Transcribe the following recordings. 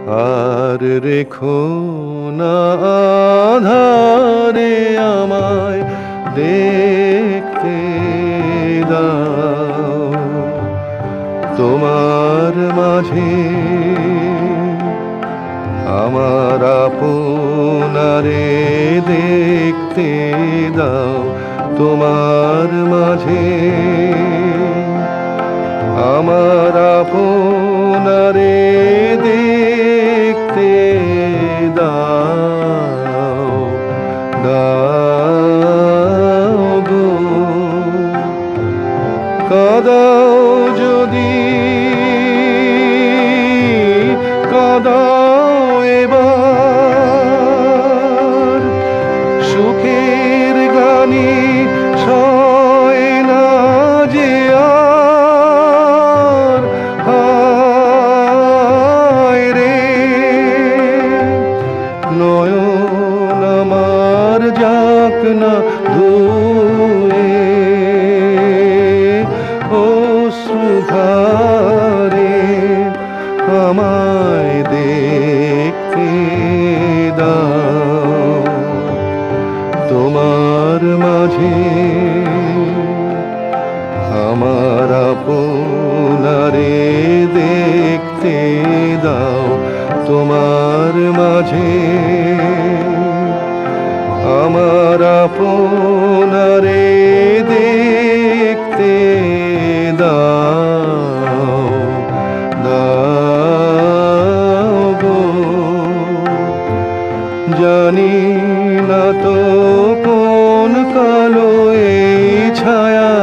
আর রেখো না আধারে আমায় দেখতে দাও তোমার মাঝে আমার আপনারে দেখতে দাও তোমার মাঝে আমার আপনারে দেখতে দাও দাও গো কাদাও যদি কাদাও এবার সুখের গানে সয় না যে আর হায় রে নয়ন আমার যাক না ধুয়ে অশ্রুধারে আমায় দেখতে দাও তোমার মাঝে আমার আপনারে দেখতে দাও তোমার মাঝে আমার আপনারে দেখতে দাও দাও গো জানি না তো কোন কালো এই ছায়া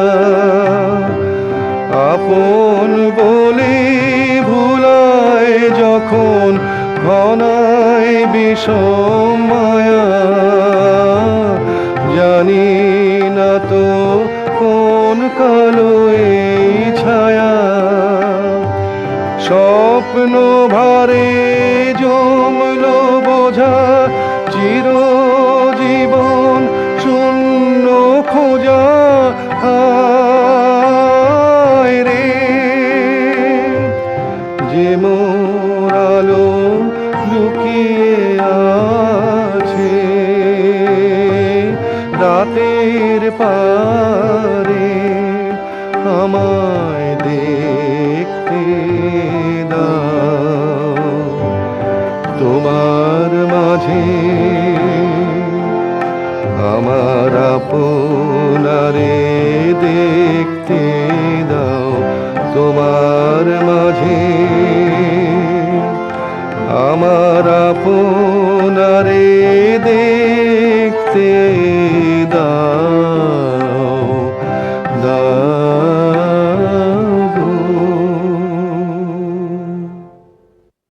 আপন বলে ভুলায় যখন ঘনায় বিষম মায়া জানি না তো কোন কালো এই ছায়া স্বপ্ন ভারে জমলো বোঝা চিরজীবন শূন্য খোঁজা হায় রে যে মোর আলো লুকিয়ে আছে রাতের পারে আমায় দেখতে দাও তোমার মাঝে আমার আপনারে দেখতে দাও তোমার মাঝে আমার আপনারে